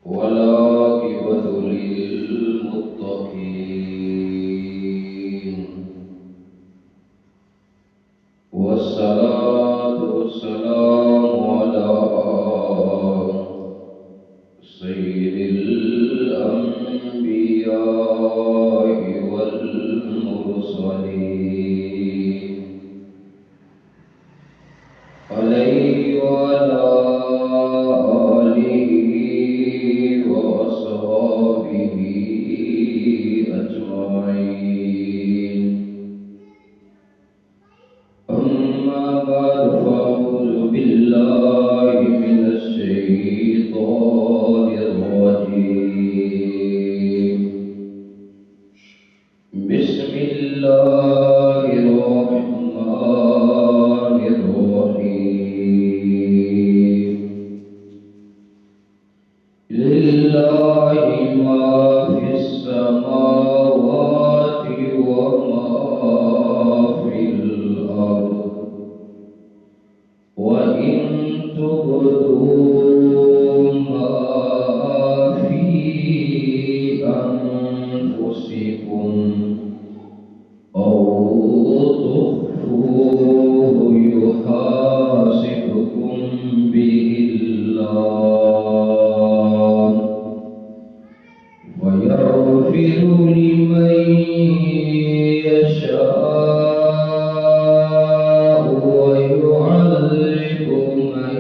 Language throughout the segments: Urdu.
والعاقبة للمتقين والصلاة والسلام على سيد الأنبياء والمرسلين عليه وعلى آله وأصحابه أجمعين. أما بعد فأعوذ بالله من الشيطان الرجيم. بسم الله الرحمن الرحيم. لله ما في السماوات وما في الأرض وإن تبدوا ما في أنفسكم أو تخفوه يحاسبكم به الله ويغفر لمن يشاء ويعذب من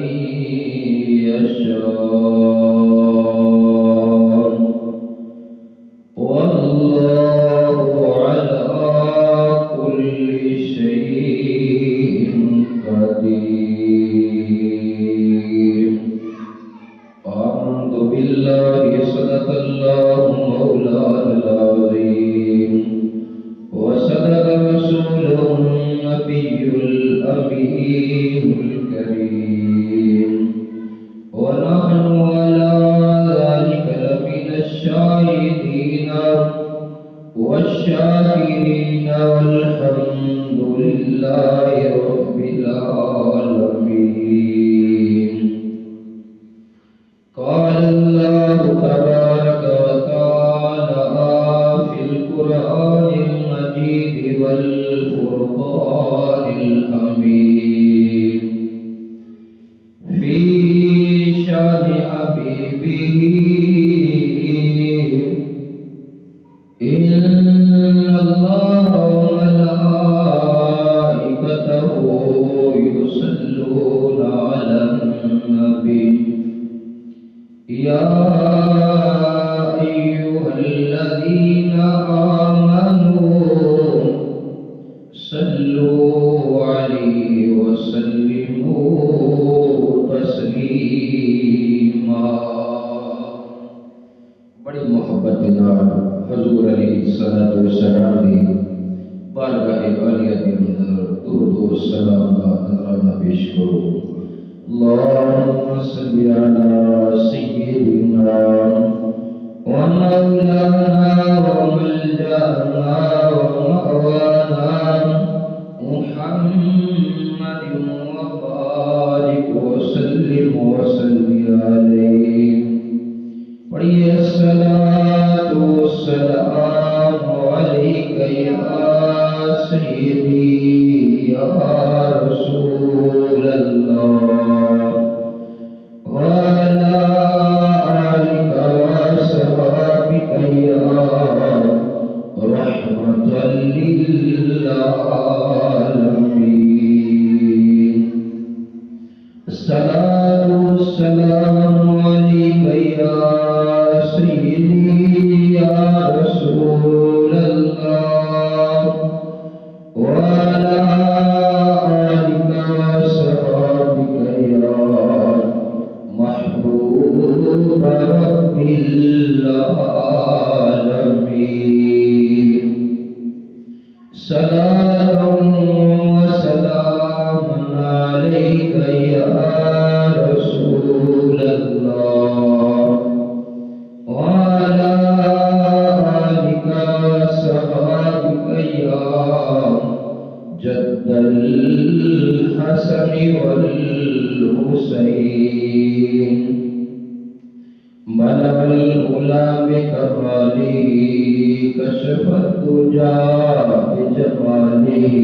يشاء والله على كل شيء قدير. أعوذ بالله صدق الله مولانا العظيم وصدق رسوله النبي الأمين الكريم ونحن على ذلك لمن الشاهدين والشاكرين والحمد لله رب العالمين. قال الله تبارك وتعالى في القرآن المجيد والفرقان الحميد في شان حبيبه: إن الله وملائكته يصلون على النبي يا أيها الذين آمنوا صلوا عليه وسلموا تسلیما. بڑی محبت نال حضور علیہ الصلوۃ والسلام دی بارگاہ عالیہ کے اندر درود و سلام کا نذرانہ پیش کرو. اللهم صل على سيدنا ومولانا وملجأنا ومأوانا محمد وبارك وسلم عليه. پڑھیے الصلاۃ والسلام علیک یا سیدی یا رسول اللہ وعلى آلك وصحبك يا رحمة للعالمين. الصلاة والسلام عليك يا سيدي يا رسول الله وعلى آلك وصحبك يا محبوب رب العالمين. سلام وسلام عليك يا رسول الله وعلى آلك وصحبك يا جد الحسن والحسين. بلغ الدجى بجماله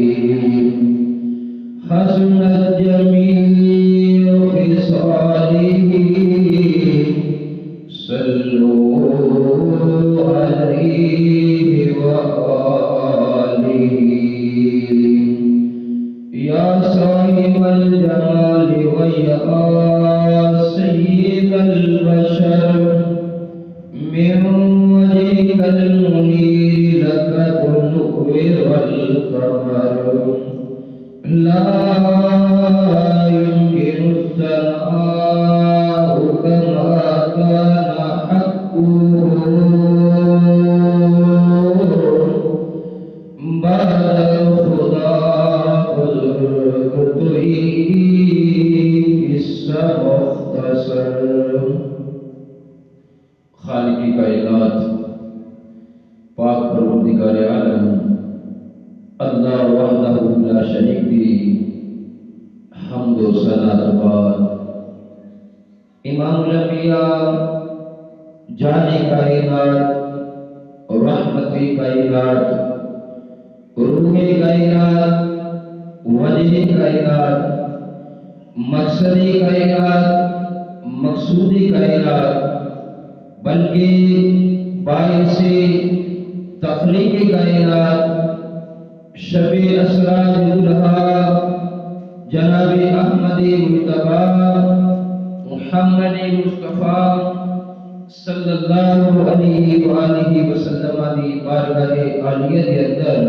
حسنت جميع خصاله صلوا عليه وآله يا صاحب الجمال ويا سيد البشر من وجهك المنير لك النور والقمر لا يمكن الثناء كما كان حقه بعد الخدا قلت مختصر. خالق کائنات پاک پروردگار عالم اللہ وحدہ لا شریک دی حمد و ثنا بعد امام الانبیاء جان کائنات رحمت کائنات روح کائنات وجہ کائنات مقصد کائنات مقصود کائنات بلکہ باعث تخلیق کائنات شب اسرار دلہا جناب احمد مجتبی محمد مصطفیٰ صلی اللہ علیہ وآلہ وسلم دی بارگاہ عالیہ دے اندر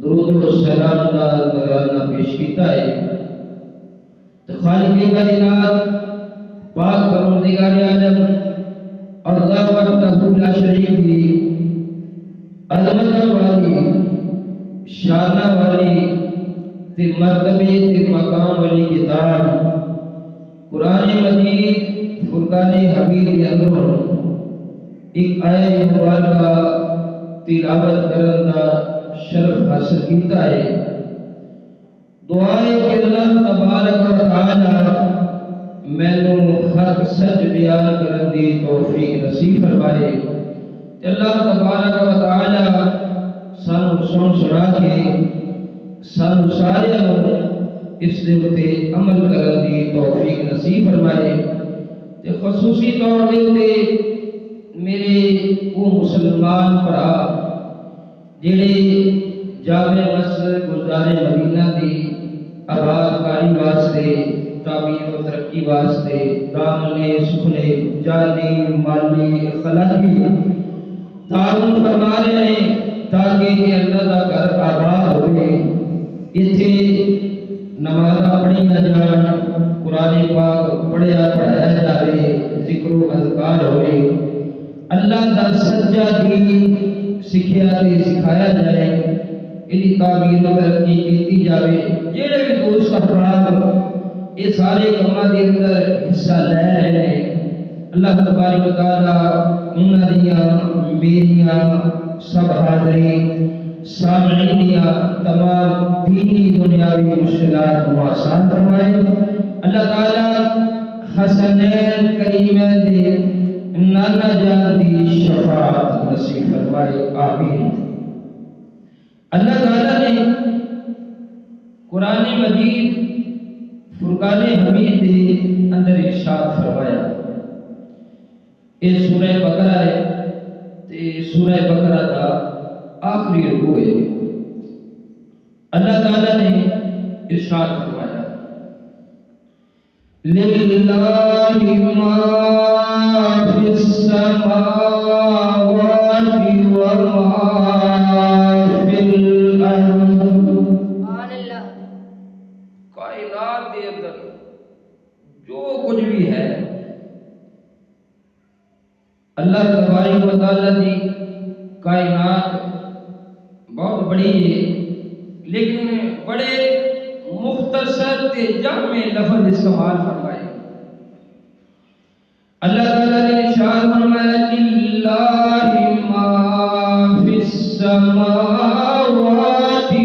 درود و سلام دا نذرانہ پیش کیتا ہے. خالق کائنات پاک پروردگار عالم اللہ وحدہ لا شریک دی عظمت والی شان والی تے مرتبے تے مقام والی کتاب قرآن مجید فرقان حمید کے اندر ایک آیت مبارکہ تلاوت کرنا شرف حاصل کیتا ہے. دعائے کہ اللہ تبارک و تعالی مینوں حق سچ بیان کرن دی توفیق نصیب فرمائے. اللہ تبارک و تعالی سانو سن سنا کے سانو سارے اس دے تے عمل کرن دی توفیق نصیب فرمائے. تے خصوصی طور تے میرے وہ مسلمان بھرا جڑے جامع مسجد گلزار مدینہ دی آباد کاری واسطے تعمیر و ترقی واسطے دامنے سکھنے جانی مالی اخلاقی تعاون فرما رہے ہیں تاکہ یہ اللہ کا گھر آباد ہوئے. اتھے نماز پڑھی جان قرآن پاک پڑھایا جائے ذکر و اذکار ہوئے اللہ کا سچا دین سکھیا تے سکھایا جائے انہی تعمیر و ترقی کی جائے. جڑے بھی دوست افراد یہ سارے کاماں دے اندر حصہ لے رہے ہیں اللہ تبارک و تعالی انہاں دیاں میریاں سب حاضرین سامعین دیاں تمام دینی دنیاوی مشکلات کو آسان فرمائے. اللہ تعالی حسنین کریمین دے نانا جان دی شفاعت نصیب فرمائے. آمین. اللہ تعالی نے قرآن مجید فرقان حمید دے اندر ارشاد فرمایا. یہ سورہ بقرہ ہے تے سورہ بقرہ دا آخری رکوع ہے. اللہ تعالی نے ارشاد فرمایا للہ ما فی السماوات وما فی الارض. کائنات دے اندر جو کچھ بھی ہے اللہ تبارک و تعالی دی کائنات بہت بڑی ہے لیکن بڑے مختصر تے جامع لفظ استعمال فرمائے. اللہ تعالی نے ارشاد فرمایا للہ ما فی السماوات وما فی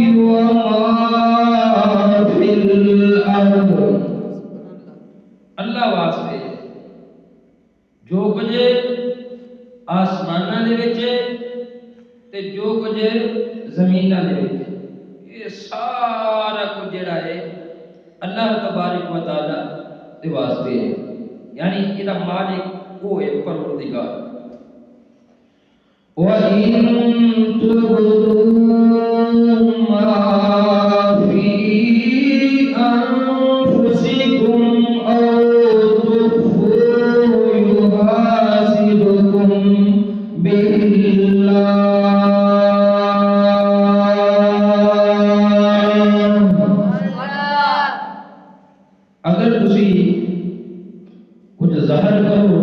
الارض. اللہ واسطے جو کچھ آسماناں دے وچ تے جو کچھ زمیناں دے وچ یہ سارا کچھ جڑا ہے اللہ تبارک و تعالی دے واسطے ہے، یعنی یہ مالک وہ ہے پروردگار۔ وَإِن تُبْدُوا مَا فِي أَنفُسِكُمْ أَوْ تُخْفُوهُ يُحَاسِبْكُم بِهِ اگر تسی کچھ ظاہر کرو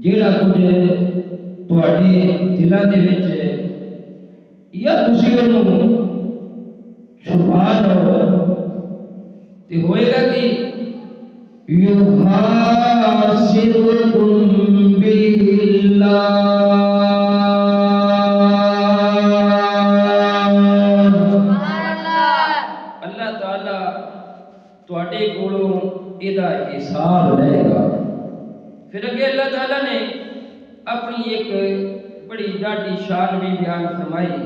جیڑا کچھ تواڈے دلاں دے وچ یا تسی اونوں چھپا لو تے ہوئے گا کہ یحاسبکم باللہ، اللہ تعالی تواڈے کولوں ایدا حساب لے گا۔ پھر اگے اللہ تعالیٰ نے اپنی ایک بڑی ڈاڈی شان بھی بیان فرمائی۔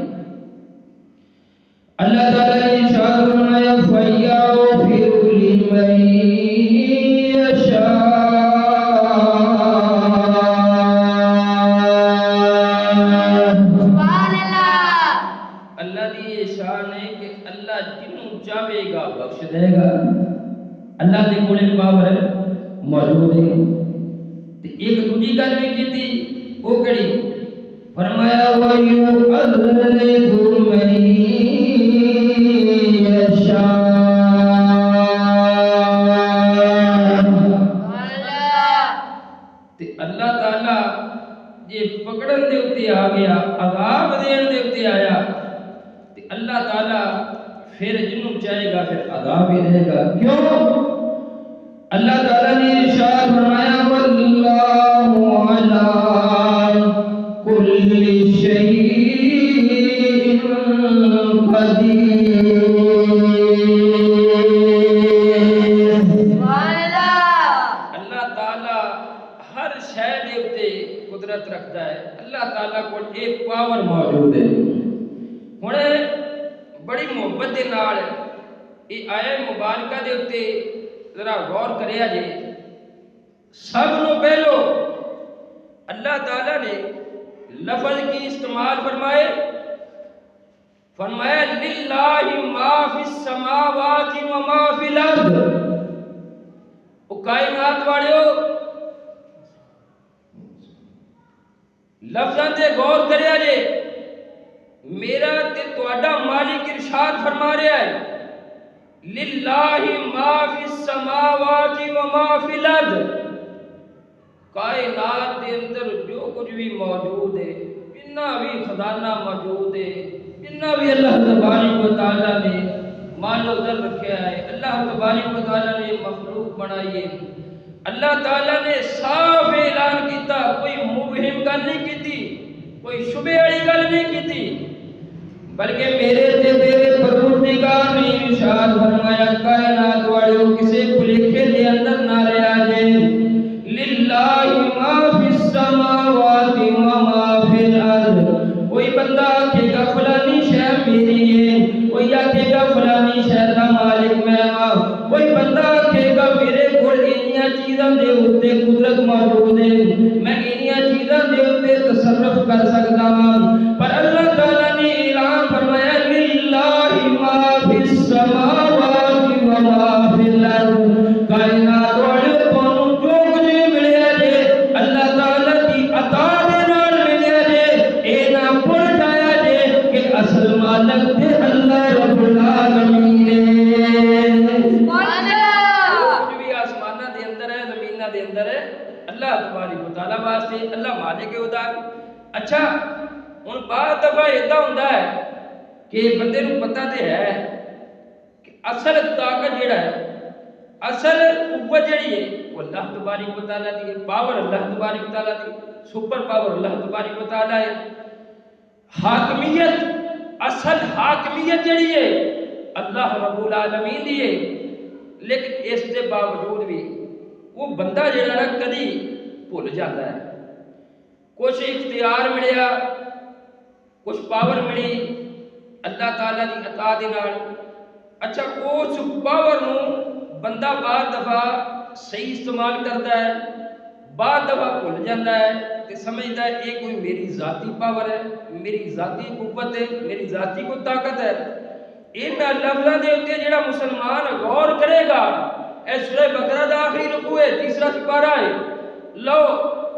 اللہ تعالیٰ نے ارشاد فرمایا فَيَغْفِرُ لِمَن يَشَاءُ۔ اللہ دی یہ شان ہے کہ اللہ جنوں چاہے گا بخش دے گا۔ اللہ دے کول پاور موجود ہے۔ ایک دوسری گل بھی کی وہ کہڑی فرمایا وَيُعَذِّبُ مَن يَشَاءُ۔ اللہ تعالیٰ یہ پکڑن دے اتے آ گیا، عذاب دین دے اتے آیا، اللہ تعالیٰ پھر جنوں چاہے گا پھر عذاب ہی دے گا۔ کیوں؟ اللہ تعالیٰ نے ارشاد فرمایا واللہ علی کل شیء قدیر۔ اللہ تعالیٰ ہر شے دے اتے قدرت رکھتا ہے، اللہ تعالیٰ کو ایک پاور موجود ہے۔ ہن بڑی محبت دے نال یہ آیت مبارکہ دے اتے ذرا غور کریا جے۔ سب نو پہلو اللہ تعالیٰ نے لفظ کی استعمال فرمایا للہ ما فی السماوات و ما فی الارض۔ او کائنات والےو لفظاں تے غور کریا جے، میرا تے تہاڈا مالک ارشاد فرما رہا ہے للہ ما فی السماوات و ما فی الارض۔ کائنات کے اندر جو کچھ بھی موجود ہے، جتنا بھی خزانہ موجود ہے، جتنا بھی اللہ تبارک و تعالیٰ نے مال و زر رکھا ہے، اللہ تبارک و تعالیٰ نے مخلوق بنائی ہے، اللہ تعالیٰ نے صاف اعلان کیتا، کوئی مبہم گل نہیں کیتی، کوئی شبہ والی گل نہیں کیتی، بلکہ میرے تے تیرے پروردگار نے ارشاد فرمایا کائنات والےو کسے بھلیکھے دے اندر نہ رہیا جے للہ ما فی السماوات و ما فی الارض۔ کوئی بندہ آکھے گا فلانی شے میری ہے، کوئی آکھے گا فلانی شے دا مالک میں ہاں، کوئی بندہ آکھے گا میرے کول انیاں چیزاں دے اوتے قدرت موجود ہے، میں انیاں چیزاں دے اوتے تصرف کر سکدا ہاں، پر اللہ تعالیٰ نے اعلان فرمایا للہ ما فی السماوات و ما فی الارض۔ کائنات والے تانوں جو کچھ بھی ملیا جے اللہ تعالیٰ دی عطا دے نال ملیا جے، اے نہ بھول جایا جے کہ اصل مالک تے اللہ رب العالمین ہے۔ کچھ بھی آسمانہ دے اندر ہے، زمینہ دے اندر ہے، اللہ تبارک و تعالیٰ واسطے، اللہ مالک ہے ادا۔ اچھا ہن بعض دفعہ ایدا ہوندا ہے کہ بندے نوں پتہ تے ہے کہ اصل طاقت جیڑا ہے، اصل قوت جیڑی ہے وہ اللہ تبارک و تعالیٰ دی ہے، پاور اللہ تبارک و تعالیٰ دی، سپر پاور اللہ تبارک و تعالیٰ ہے۔ حاکمیت، اصل حاکمیت جیڑی ہے اللہ رب العالمین دی ہے، لیکن اس کے باوجود بھی وہ بندہ جیڑا نا کدی بھول جاتا ہے۔ کچھ اختیار ملیا کچھ پاور ملی اللہ تعالیٰ کی عطا دے نال. اچھا اس پاور نو بندہ بعض دفعہ صحیح استعمال کرتا ہے، بعض دفعہ بھول جاتا ہے کہ سمجھتا ہے یہ کوئی میری ذاتی پاور ہے، میری ذاتی قوت ہے، میری ذاتی کوئی طاقت ہے. ان لفظوں کے اتنے جڑا مسلمان غور کرے گا، اے سورہ بقرہ دا آخری رکوع ہے، تیسرا سپارہ ہے، لو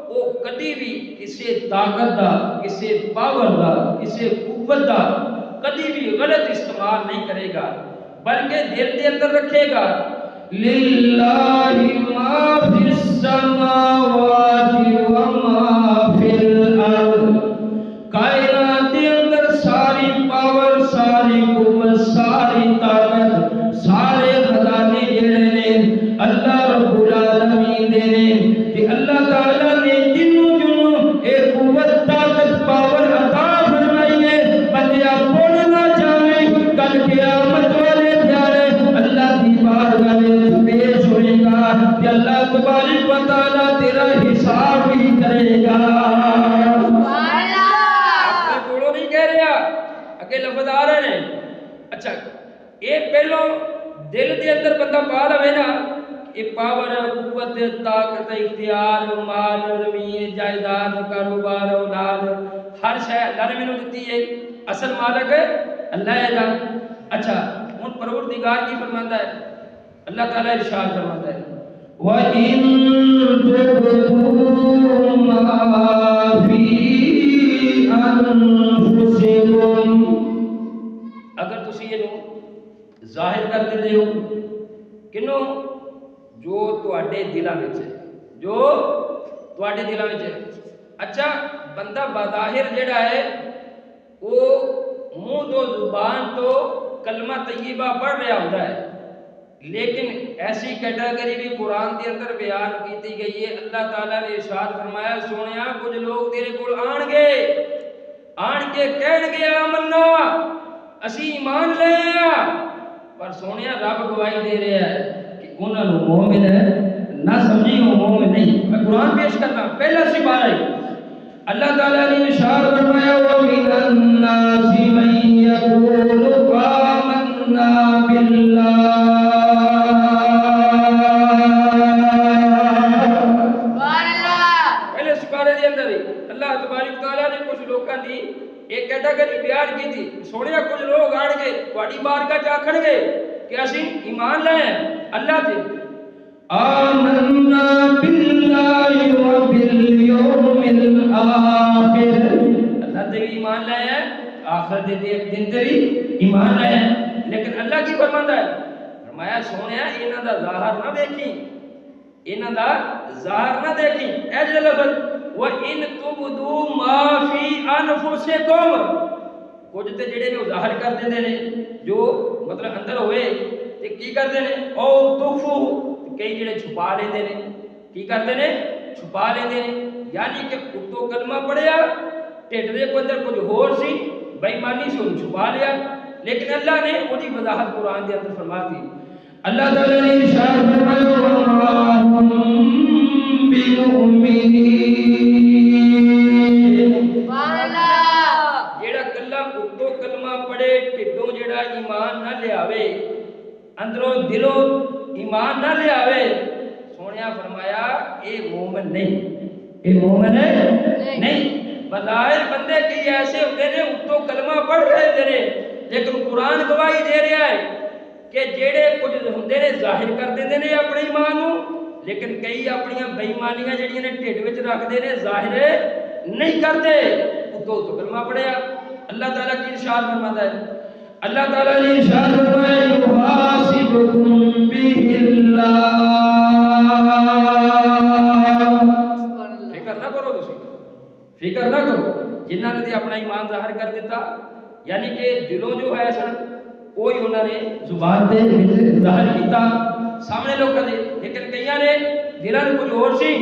وہ کدی بھی کسی طاقت دا، کسی پاور دا، کسی قوت دا کدی بھی غلط استعمال نہیں کرے گا، بلکہ دل کے اندر رکھے گا للہ ما فی السماوات و ما فی الارض. کائنات کے اندر ساری پاور، ساری قوت، ساری طاقت، سارے خزانے جڑے نے اللہ رب العالمین دے نے. کہ اللہ تعالیٰ نے جنوں جنوں اے قوت، طاقت، پاور عطا فرمائی ہے، بندہ بولنا چاہے کل قیامت والے پیارے اللہ کی بارگاہ میں پیش ہوئے گا کہ اللہ تبارک و تعالیٰ تیرا حساب ہی کرے گا. اگے لفظ آ رہے ہیں. اچھا یہ پہلو دل دے اندر بندہ پا لوے نا، یہ پاور، قوت، طاقت، اختیار، مال، زمین، جائیداد، کاروبار، اولاد، ہر شے اللہ نے مینوں دتی ہے، اصل مالک اللہ ہے. اچھا ہن پروردگار کی فرماندا ہے، اللہ تعالیٰ ارشاد فرماتا ہے وَإِن تُبْدُوا مَا فِي أَنفُسِكُمْ، اگر تسی یہ ظاہر کر دے ہو کنوں جو تواڈے دلاں وچ ہے، جو تواڈے دلاں وچ ہے. اچھا بندہ بظاہر جڑا ہے وہ منہ تو زبان تو کلمہ طیبہ پڑھ رہا ہوتا ہے، لیکن ایسی کیٹاگری بھی قرآن کے اندر بیان کی گئی ہے. اللہ تعالیٰ نے ارشاد فرمایا سونیا کچھ لوگ تیرے کول آن کے کہن گے آمنا، اسی ایمان لے آیا، پر سونیا رب گواہی دے رہا ہے کہ انہوں نے مومن ہے نہ سمجھی وہ مومن نہیں. میں قرآن پیش کرتا ہوں، پہلا سپارہ ہے. اللہ تعالیٰ نے ارشاد فرمایا وَمِنَ النَّاسِ مَن يَقُولُ آمَنَّا بِاللَّهِ، پہلے سپارے دے اندر اللہ تبارک تعالیٰ نے کچھ لوگوں کی ایک کیٹاگری بیان کی تھی. سونے کچھ لوگ آن کے تھوڑی بارگاہ آکھن گے کہ اسی ایمان لائے اللہ تے، آمنا باللہ و بالیوم الاخر، اللہ تے بھی ایمان لائے ہیں، آخرت دے ایک دن تے بھی ایمان لائے ہیں. لیکن اللہ کی فرماندا ہے، فرمایا سونیا انہاں دا ظاہر نہ دیکھیں، انہاں دا ظاہر نہ دیکھیں. اے جڑا لفظ وَإِن تُبْدُوا مَا فِي أَنفُسِكُمْ، کچھ تے جڑے نے ظاہر کر دیندے نے جو مطلب اندر ہوئے تے کی کردے نے او تخفو، کئی جڑے چھپا لیندے نے، کی کردے نے چھپا لیندے نے. یعنی کہ اتو کلمہ پڑھیا ٹھڈ دے اندر کچھ ہور سی، بے ایمانی سے انہوں چھپا لیا، لیکن اللہ نے وہ دی وضاحت قرآن دے اندر فرما دی. اللہ تعالیٰ نے ارشاد فرمایا وَمَا هُمْ بِمُؤْمِنِينَ، جیڑا کلہ اتو کلمہ پڑھے ٹھڈوں جیڑا ایمان نہ لے آوے، اندروں دلوں ایمان نہ لے آوے، سونیا فرمایا اے مومن نہیں، اے مومن نہیں. بظاہر بندے کی ایسے ہوتے ہیں اتو کلمہ پڑھ رہے تھے، لیکن قرآن گواہی دے رہا ہے کہ جیڑے کچھ ہوندے نے ظاہر کر دیندے نے اپنے ایمان نو، لیکن کئی اپنی بے ایمانیاں جڑیاں نے ٹھڈ وچ رکھدے نے، ظاہر نہیں کرتے، اتو کلمہ پڑھیا. اللہ تعالیٰ کی ارشاد فرماتا ہے، اللہ تعالیٰ نے ارشاد فرمایا یحاسبکم بہ اللہ، فکر نہ کرو تسی، فکر نہ کرو جنہاں نے اپنا ایمان ظاہر کر دیتا، یعنی کہ دلوں جو ہے سن کوئی انہوں نے زبان دے ظاہر کیتا سامنے لوگوں نے، لیکن کئیاں نے دلاں نے کچھ اور سی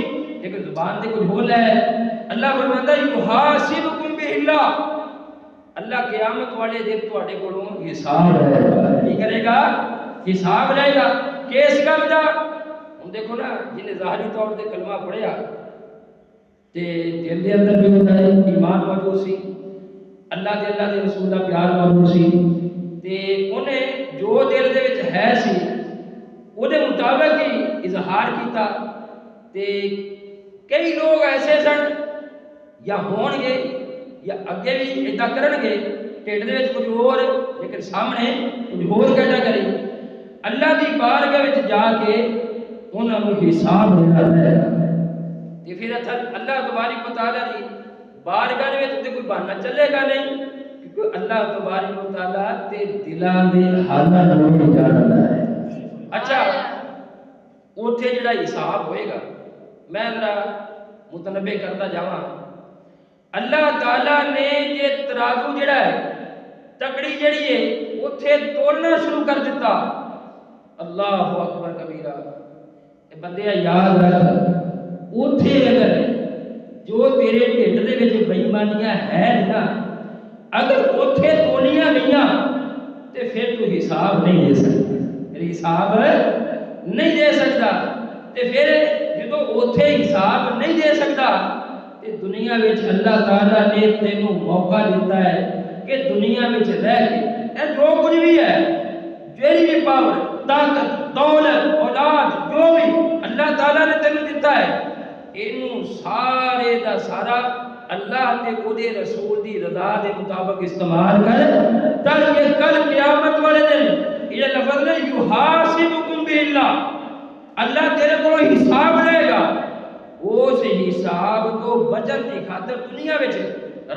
لیکن زبان دے کچھ ہو لے. اللہ فرماتا ہے یحاسبکم بہ اللہ، اللہ قیامت والے دن تواڈے کولوں حساب لے گا. کی کرے گا؟ حساب لے گا. کیس گل دا ہن دیکھو نا، جن ظاہری طور تے کلمہ پڑھیا تے دل دے اندر بھی ہوتا ہے ایمان موجود سی، اللہ دے رسول دا پیار معلوم سی تے انہیں جو دل دے وچ ہے سی وہ دے مطابق ہی اظہار کیتا تے کئی لوگ ایسے سن یا ہون گے یا اگے بھی ادا کرن گے ٹھڈ دے وچ کچھ اور لیکن سامنے کچھ اور کہنا کرے اللہ دی بارگاہ وچ جا کے انہاں نوں حساب لینا ہے تے پھر اللہ تبارک و تعالی دی بارگاہ وچ تے کوئی بہانہ چلے گا نہیں کیونکہ اللہ تبارک و تعالی تے دلاں دے حالاں نوں جاندا ہے۔ اچھا اوتھے جڑا حساب ہوئے گا میں ذرا متنبہ کرتا جاواں اللہ تعالی نے یہ ترازو جڑا ہے تکڑی جڑی ہے اوتھے تولنا شروع کر دیتا۔ اللہ اکبر کبیرہ اے بندے یاد رکھ اوتھے اگر جو تیرے ڈھڈ دے وچ بے ایمانیاں ہے نا اگر اوتھے تولیاں گئیاں تے پھر تو حساب نہیں دے سکتا میرے حساب نہیں دے سکتا تے پھر جدو اوتھے حساب نہیں دے سکتا تے دنیا وچ اللہ تعالیٰ نے تینوں موقع دیتا ہے کہ دنیا وچ رہ کے اے جو کچھ بھی ہے جیڑی بھی پاور طاقت دولت اولاد جو بھی اللہ تعالیٰ نے تینوں دیتا ہے اینوں سارے دا سارا اللہ تے او دے رسول دی رضا دے مطابق استعمال کر تاکہ کل قیامت والے دن یہ لفظ ہے یحاسبکم باللہ اللہ تیرے کو حساب لے گا اس حساب کو بچن کی خاطر دنیا وچ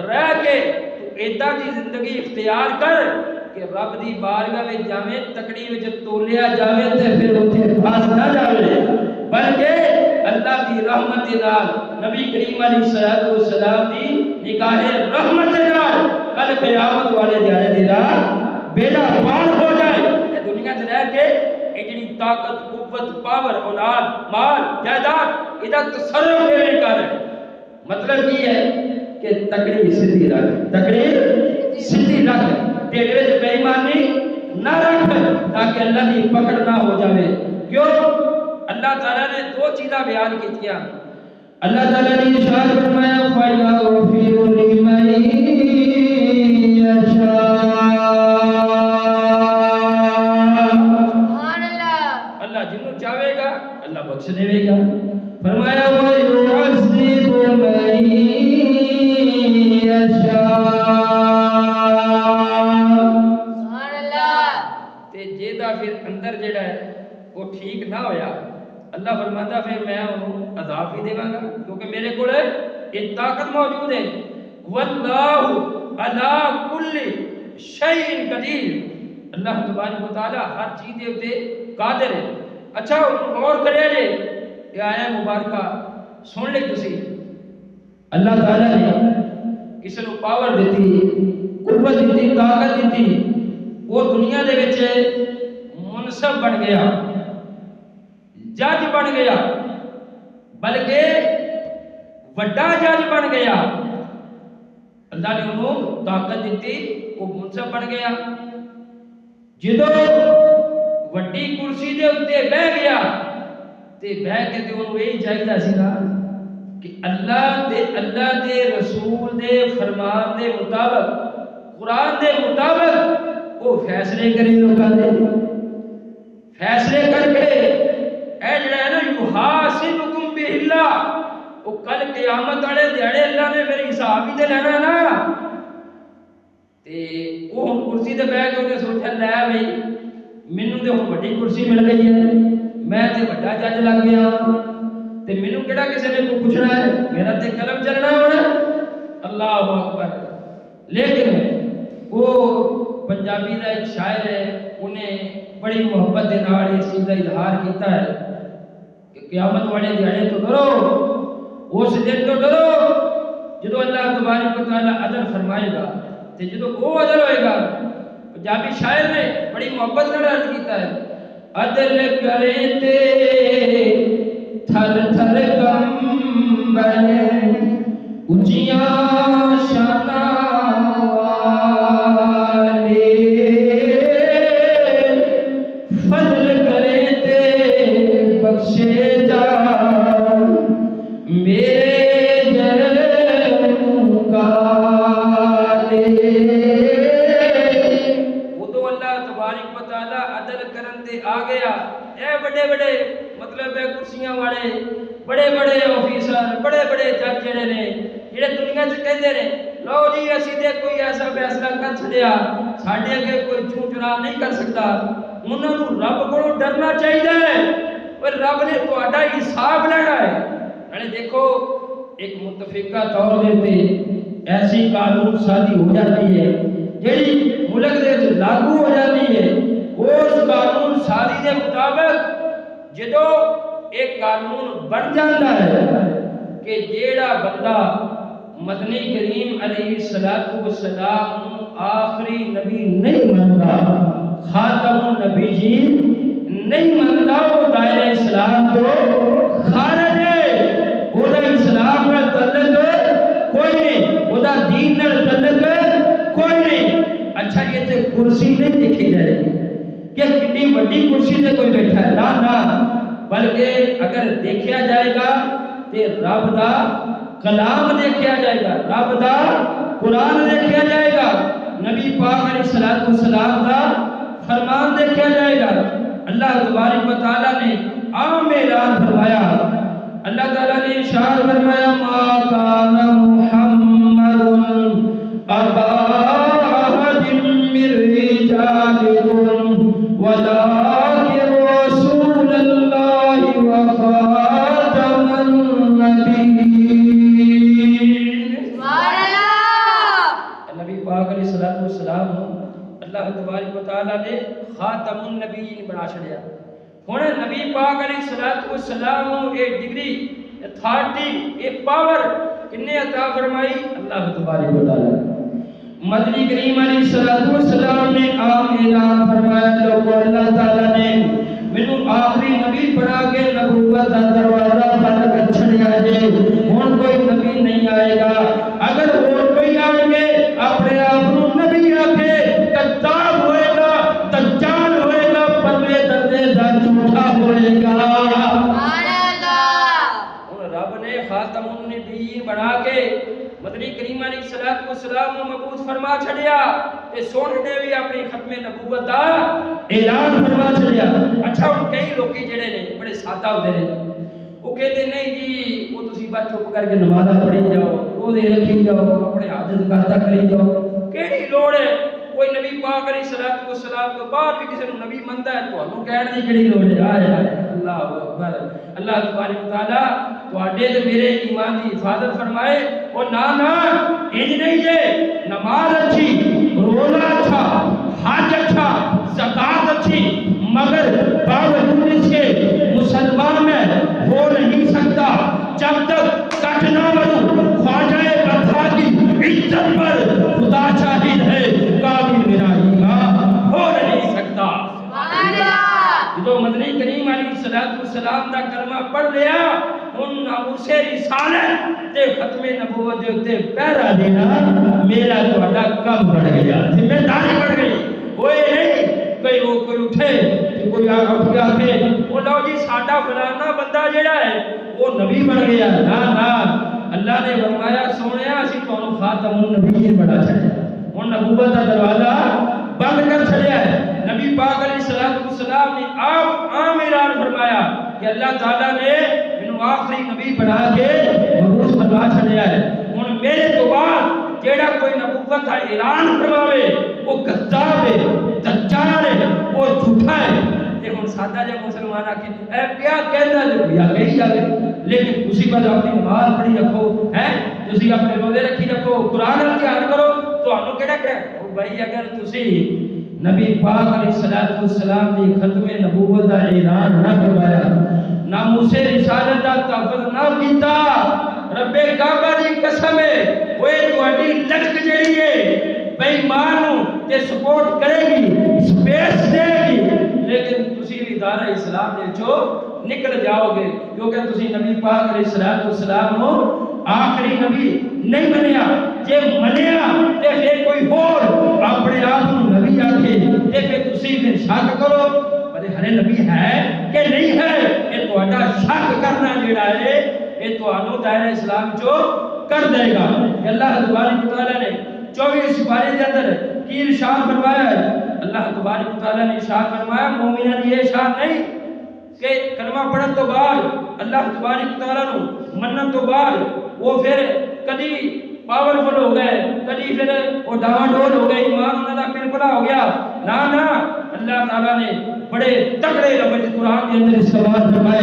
رہ کے تو ایدا دی زندگی اختیار کر کہ رب دی بارگاہ وچ جاویں تکڑی وچ تولیا جاویں تے پھر اوتھے پھس نہ جاویں بلکہ اللہ دی رحمت نال نبی کریم علیہ الصلوۃ والسلام دی نگاہ رحمت نال کل قیامت والے دیہڑے دی رات بیڑا پار ہو جائے اے دنیا تے رہ کے اے جڑی طاقت قوت پاور اولاد مال جائیداد ادا تصرف کرے کر مطلب یہ ہے کہ تکڑی سیدھی رکھ تکڑی سیدھی رکھ ٹیڑے وچ بے ایمانی نہ رکھ تاکہ اللہ کی پکڑ نہ ہو جاوے کیوں اللہ تعالیٰ نے دو چیزاں بیان کیتیاں اللہ تعالیٰ نے ارشاد فرمایا فَيَغْفِرُ لِمَن يَشَاءُ اللہ جنوں چاہے گا اللہ بخش دے گا فرمایا وَيُعَذِّبُ مَن يَشَاءُ تے جیدا پھر اندر جڑا ہے وہ ٹھیک نہ ہویا اللہ فرماتا پھر میں انہوں عذاب بھی دے گا کیونکہ میرے کو یہ طاقت موجود ہے واللہ علی کل شیء قدیر اللہ تبارک و تعالی ہر چیز دے اوتے قادر ہے۔ اچھا غور کریا جے یہ آیا مبارکہ سن لے تسی اللہ تعالی نے کسی نو پاور دیتی قوت دیتی طاقت دیتی وہ دنیا دے وچ منصب بن گیا جج بن گیا بلکہ وڈا جج بن گیا اللہ نے انہوں طاقت دیتی وہ منصب بن گیا جدو وڈی کرسی دے اتے بہ گیا تے بہ کے تے انہوں یہی چاہیے سی نا کہ اللہ دے رسول دے فرمان دے مطابق قرآن دے مطابق وہ فیصلے کرے لوگاں دے فیصلے کر کے اے جڑا ہے نا یحاسبکم باللہ وہ کل قیامت والے دیہڑے اللہ نے میرے حساب ہی تے لینا نا تے وہ ہن کرسی تے بیٹھ کے سوچا لے بھئی مینوں تے ہن بڑی کرسی مل گئی ہے میں تے بڑا جج لگ گیا تے مینوں کیڑا کسے نے کو پوچھنا ہے میرا تے قلم چلنا ہونا اللہ اکبر لیکن وہ پنجابی دا ایک شاعر ہے انہیں بڑی محبت دے نال اس چیز کا اظہار کیتا ہے کہ قیامت والے دیہڑے تو ڈرو اس دن تو ڈرو جدو اللہ تبارک و تعالی عدل فرمائے گا تے جدو وہ عدل ہوئے گا پنجابی شاعر نے بڑی محبت کا عرض کیتا ہے عدل کرے تے تھر تھر کمبل اونچیاں شاناں میرے جنم کا بڑے بڑے مطلب ہے کرسیاں والے بڑے بڑے آفیسر بڑے بڑے جج جڑے نے جڑے دنیا چ کہندے نے لو جی اسی تے کوئی ایسا فیصلہ کر چھڑیا ساڈے اگے کوئی چوں چرا نہیں کر سکتا انہاں نوں رب کولوں ڈرنا چاہیے پر رب نے تہاڈا حساب لینا ہے نالے دیکھو ایک متفقہ طور تے ایسی قانون سازی ہو جاتی ہے جیڑی ملک دے وچ لاگو ہو جاتی ہے اس قانون سازی دے مطابق جدو ایک قانون بن جاتا ہے کہ جیڑا بندہ مدنی کریم علیہ السلام آخری نبی نہیں مانتا خاتم النبیین نہیں مانتا وہ دائرہ اسلام کو خارج ہے وہ اسلام میں تعلق کوئی نہیں وہ دین میں تعلق کوئی نہیں اچھا یہ تے کرسی نہیں دیکھی جائے گی کہ کتنی بڑی کرسی تے کوئی بیٹھا ہے نہ بلکہ اگر دیکھا جائے گا تے رب دا کلام دیکھا جائے گا رب دا قرآن دیکھا جائے گا نبی پاک علیہ السلام دا فرمان دیکھا جائے گا اللہ تبارک و تعالی نے عام اعلان فرمایا اللہ تعالی نے ارشاد فرمایا ما کان محمد ابا احد من رجالکم ولکن رسول اللہ وخاتم النبیین نبی پاک علیہ السلام اللہ تبارک و تعالی نے خاتم النبیین بنا چھڑیا ہن نبی پاک علیہ السلام نو اے ڈگری اتھارٹی اے پاور کنے عطا فرمائی اللہ تبارک و تعالی مدنی کریم علیہ السلام نے عام اعلان فرمایا جو اللہ تعالی نے مینوں آخری نبی بنا کے نبوت دا دروازہ بند کر چھڑیا جے ہن کوئی نبی نہیں آئے گا اگر اور کوئی آئے گے اپنے آپ نو نبی آکھے کذاب ہوئے گا دجال ہوئے گا پرلے درجے دا جھوٹا ہوئے گا سبحان اللہ ہن رب نے خاتم النبیین بنا کے مدنی کریم علیہ السلام نو مبعوث فرما چھڑیا تے سن نے بھی اپنی ختم نبوت دا اعلان فرما چھڑیا اچھا ہن کئی لوکی جڑے نے بڑے سادہ ہوندے نے وہ کہتے نہیں جی وہ تسی بات چپ کر کے نمازاں پڑھی جاؤ روزے رکھی جاؤ اپنے حاجت کرتا کری جاؤ کیڑی لوڑ ہے کوئی نبی پاک علیہ السلام تو بعد بھی کسی نبی منتا ہے تانوں کہن دی کیڑی لوڑ ہے ہائے ہائے اللہ اکبر اللہ تبارک و تعالی تواڈے تے میرے ایمان دی حفاظت فرمائے او نا انج نہیں ہے نماز اچھی روزہ اچھا حج اچھا زکات اچھی مگر باوجود اس کے مسلمان میں ہو نہیں سکتا جب تک کٹ نہ بنو خواجہ بتا کی عزت پر خدا شاہد ہے کامل میرا ایمان ہو نہیں سکتا جو مدنی کریم علیہ السلام دا کلمہ پڑھ لیا ان ناموس رسالت تے ختم نبوت دے اوتے پہرا دینا میرا تہاڈا کم بڑھ گیا ذمہ داری بڑھ گئی ہوئے نہیں کوئی اٹھے کوئی اٹھ کے آکھے او لو جی ساڈا فلانا بندہ جڑا ہے وہ نبی بن گیا نا اللہ نے فرمایا سونیا اسی تانوں خاتم النبیین بنا چھڑیا ہن نبوت دا دروازہ بند کر چھڑیا ہے نبی پاک علیہ السلام نے آپ عام اعلان فرمایا کہ اللہ تعالیٰ نے مینوں آخری نبی بنا کے مبعوث فرما چھڑیا ہے ہن میرے تو بعد جیڑا کوئی نبوت کا اعلان فرماوے وہ کذاب ہے دجال ہے وہ جھوٹا ہے تے ہن سادہ جے مسلمان آ کے اے کیا کہندا ہے یا کہی جاوے لیکن تسی بس اپنی نماز پڑھی رکھو ہیں تسی اپنے روزے رکھی رکھو قرآن دا دھیان کرو تانوں کیڑا کہ او بھائی اگر تسی نبی پاک علیہ السلام دی ختم نبوت دا اعلان نہ کروایا ناموس رسالت دا تحفظ نہ کیتا رب کعبہ دی قسم ہے اوے تہاڈی لچک جڑی ہے بے ایمان تے سپورٹ کرے گی سپیس دے گی لیکن تسی بھی دار اسلام دے چو نکل جاؤ گے کیونکہ تسی نبی پاک علیہ السلام نو آخری نبی نہیں منیا جے منیا تے پھر کوئی اور اپنے آپ کو نبی آکھے تے پھر تسی پھر شک کرو پر ہر نبی ہے کہ نہیں ہے یہ تہاڈا شک کرنا جڑا ہے یہ تانوں دائرہ اسلام چو کر دے گا اللہ تبارک و تعالی نے 24 سپارے دے اندر کی ارشاد فرمایا ہے اللہ تبارک و تعالی نے ارشاد فرمایا مومنوں کی یہ شان نہیں کہ کلمہ پڑھن تو بعد اللہ تبارک تعالیٰ نو منن تو بعد وہ پھر کدی پاورفل ہو گئے، کدی پھر وہ ڈاواں ڈول ہو گئے، ایمان انہاں دا پلپلا ہو گیا. نا نا، اللہ تعالیٰ نے بڑے تگڑے لفظ قرآن کے اندر استعمال فرمائے.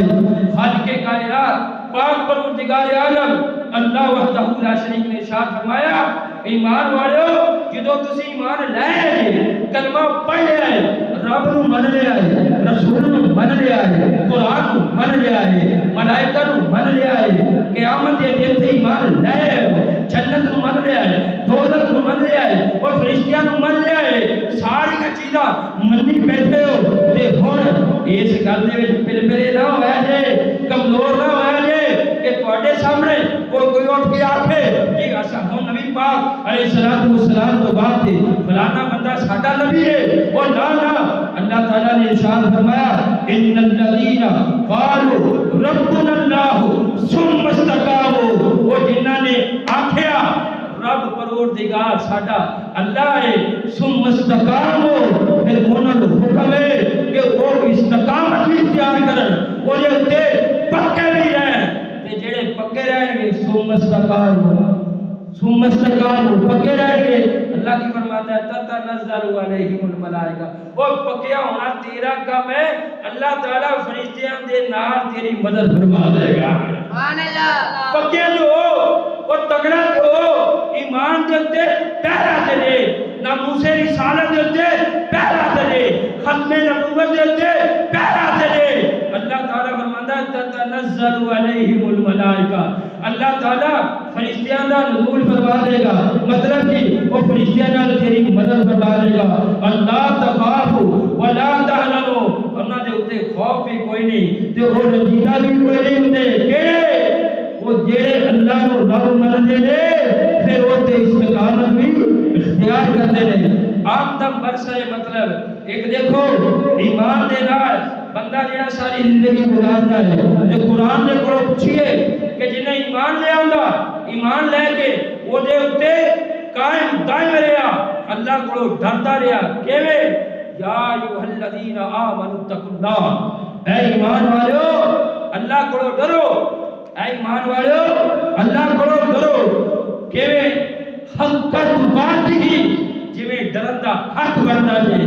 خالق کائنات پاک پروردگار عالم اللہ وحدہ لا شریک نے ارشاد فرمایا، ایمان والو جدو تسی ایمان لے آئے، کلمہ پڑھ لیا ہے، رب نو من لیا ہے، رسول نو من لیا ہے، قرآن نو من لیا ہے، ملائکہ نو من لیا ہے، قیامت کے دن سے ایمان لے آئے، جنت نو من لیا ہے، دوزخ نو من لیا ہے، اور فرشتیاں نو من لیا ہے، ساری چیزاں منی بیٹھے ہو تے ہن اس گل دے وچ پلپلے نہ ہویا جے، کمزور نہ ہویا جے کہ تواڈے سامنے کوئی اٹھ کے آکھے کہ اسا ہن نبی پاک علیہ السلام تو بعد تے فلانا بندہ ساڈا نبی ہے. وہ نا نا، اللہ تعالیٰ نے ارشاد فرمایا ان الذین قالوا ربنا اللہ ثم استقاموا، وہ جنہاں نے آکھیا رب پروردگار ساڈا اللہ ہے، ثم استقاموا، پھر انہاں نوں حکم ہے کہ وہ استقامت بھی اختیار کرن، وہ تے پکے بھی رہن، تے جڑے پکے رہن گے ثم استقاموا پکے رہن گے. اللہ کی فرماتا ہے تتنزل علیہم الملائکہ، وہ پکیا ہونا تیرا کام ہے، اللہ تعالیٰ فرشتیاں دے نال تیری مدد فرما دے گا. سبحان اللہ. پکے جو وہ تگڑا جو ایمان دے تے پہرا دے، ناموس رسالت دے تے پہرا دے، ختم نبوت دے تے پہرا دے. اللہ تعالیٰ فرماتا ہے تتنزل علیہم الملائکہ، اللہ تعالیٰ فرشتیاں دا نزول فرما دے گا، مطلب کہ وہ فرشتیاں نال تیری مدد فرما دے گا. اللہ تخافوا ولا تحزنوا، انہاں دے اوتے خوف بھی کوئی نہیں تے وہ رنجیدہ بھی کوئی نہیں ہوندے. کہ وہ جڑے اللہ نو رب منتے نے پھر وہ تے استقامت بھی اختیار کرتے ہیں. آپ تک برسے مطلب ایک دیکھو ایمان دے نال بندہ جڑا ساری زندگی گزارتا ہے، جو قرآن دے کولوں پوچھیے کہ جنہیں ایمان لے آندا، ایمان لے کے وہ دے اتے قائم دائم رہا، اللہ کولوں ڈرتا رہا. کیویں؟ یا ایھا الذین آمنوا اتقوا اللہ، اے ایمان والو اللہ کولوں ڈرو، اے ایمان والو اللہ کولوں ڈرو. کیویں؟ حق تقاتی، جویں ڈرن دا حق بندا جے.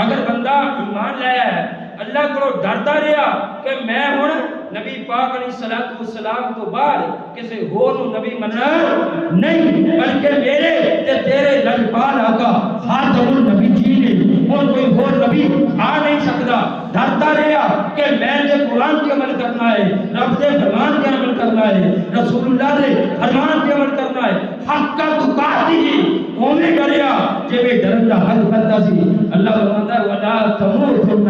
اگر بندہ ایمان لایا ہے، اللہ کو ڈرتا رہا کہ میں ہن نبی پاک علیہ السلام تو بعد کسی ہور نبی مننا نہیں، بلکہ میرے تے تیرے لجپال آقا خاتم النبی نے اور کوئی ہور نبی آ نہیں سکتا. ڈرتا رہا کہ میں نے قرآن کے عمل کرنا ہے، رب دے فرمان کے عمل کرنا ہے، رسول اللہ دے فرمان کے عمل کرنا ہے. حق کا تقاتی اوویں کریا جویں ڈرن دا حق بندا سی. اللہ فرماتا ہے ولا تموتن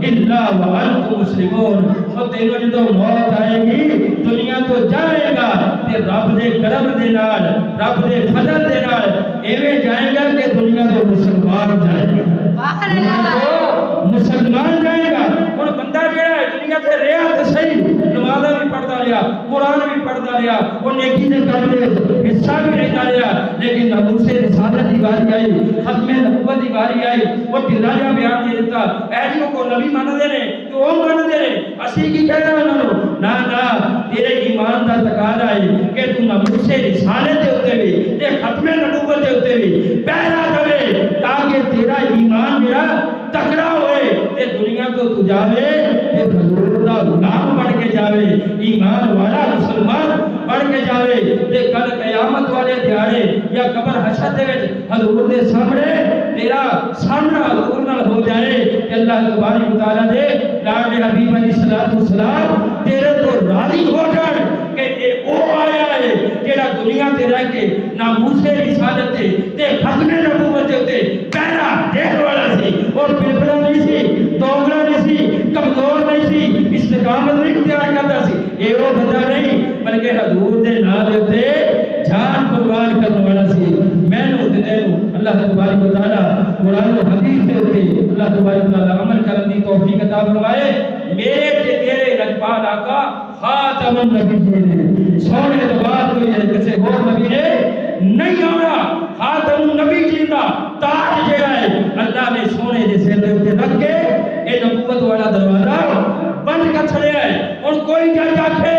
الا وانتم مسلمون، اور تینوں جدوں موت آئے گی دنیا تو جائے گا تے رب دے کرم دے نال، رب دے فضل دے نال ایویں جائے گا کہ دنیا تو مسلمان جائے گا. سبحان اللہ. مسلمان جائے گا. اور بندہ جڑا ہے دنیا تے رہیا تے صحیح، نمازاں بھی پڑھدا رہیا، قرآن بھی پڑھدا رہیا، وہ نیکی دے کام دے حصہ بھی لیتا رہیا، لیکن ناموس رسالت دی باری آئی، ختم نبوت دی باری آئی، وہ ڈھیلا جہا بیان دے دیتا ایسوں کو نبی مانتے ہیں تو وہ مانتے ہیں، اسی کی کہنا انہوں نے نا نا تیرے ایمان دا تقاضا ہے کہ تو ناموس رسالت دے ہوتے بھی تے ختم نبوت دے ہوتے بھی پہرا دے تاکہ تیرا ایمان جڑا تکڑا ہوئے تے دنیا تو جاوے تے حضور دا غلام بن کے جاوے، ایمان والا مسلمان بن کے جاوے تے کل قیامت والے دیہاڑے یا قبر حشر دے وچ حضور دے سامنے تیرا سامنا حضور نال ہو جائے کہ اللہ تبارک و تعالیٰ دے لاڈلے حبیب علیہ السلام تیرے تو راضی ہو جان کہ یہ او آیا ہے جڑا دنیا تے رہ کے ناموس رسالت تے ختم نبوت تے پہرا دیکھ والا سی، اور پھپڑا نہیں سی، دوگلا نہیں سی، کمزور نہیں سی، استقامت نہیں اختیار کرتا سی. یہ وہ بندہ نہیں بلکہ حضور دے نام تے جان قربان کرنے والا سی. میں نو تے اللہ تبارک و تعالیٰ قرآن و حدیث دے تے اللہ تبارک و تعالیٰ عمل کرنے دی توفیق عطا فرمائے. میرے تے تیرے لجپال آقا خاتم النبیین، سونے تو بعد کوئی کسی اور نبی نے نہیں آنا. خاتم النبی جیندہ تاج جڑا ہے اللہ نے سونے دے سر دے اوپر رکھ کے اے نبوت والا دروازہ بند کر چھڑیا ہے ہن کوئی جج آکھے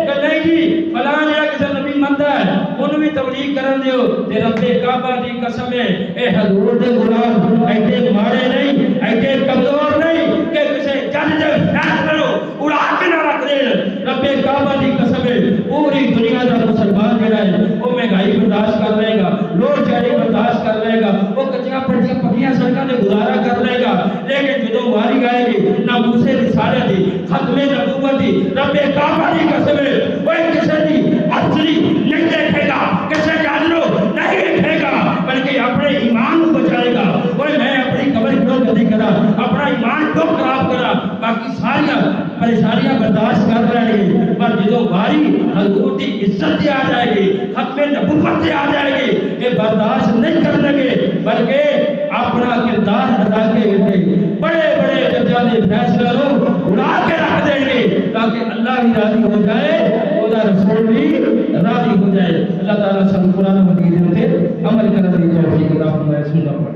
کہ نہیں جی فلاں جڑا کسے نبی مندا ہے انہوں بھی تبلیغ کرن دیو تے رب کعبہ دی قسم ہے اے حضور دے غلام ایڈے ماڑے نہیں ایڈے کمزور نہیں کہ کسے جج دے فیصلے اڑا کے نہ رکھ دے رب کعبہ دی قسم ہے پوری دنیا دا مسلمان جڑا ہے وہ مہنگائی برداشت کر لے گا لوٹ چاری برداشت کر لے گا وہ کچیاں پٹیاں پکیاں سڑکاں تے گزارا کر لے گا لیکن جدوں واری آئے گی نہ موسیٰ رسالہ دی ختم نبوت دی رب کعبہ دی قسم ہے وہ کسے دی اصلی نہیں دیکھے گا کسے جادلو نہیں دیکھے گا بلکہ اپنے ایمان کو بچائے گا وہ میں اپنی قبر کیوں کدی کرا اپنا ایمان کیوں خراب کرا باقی ساری پریشانیاں برداشت کر رہے ہیں پر جدو باری حضور کی عزت سے آ جائے گی ختم نبوت سے آ جائے گی کہ برداشت نہیں کر لگے بلکہ اپنا کردار ادا کے بڑے بڑے ججانے فیصلہ اڑا کے رکھ دیں گے تاکہ اللہ بھی راضی ہو جائے خدا رسول بھی راضی ہو جائے اللہ تعالیٰ سب قرآن مجید سے عمل کرنے کی توفیق عطا فرمائے.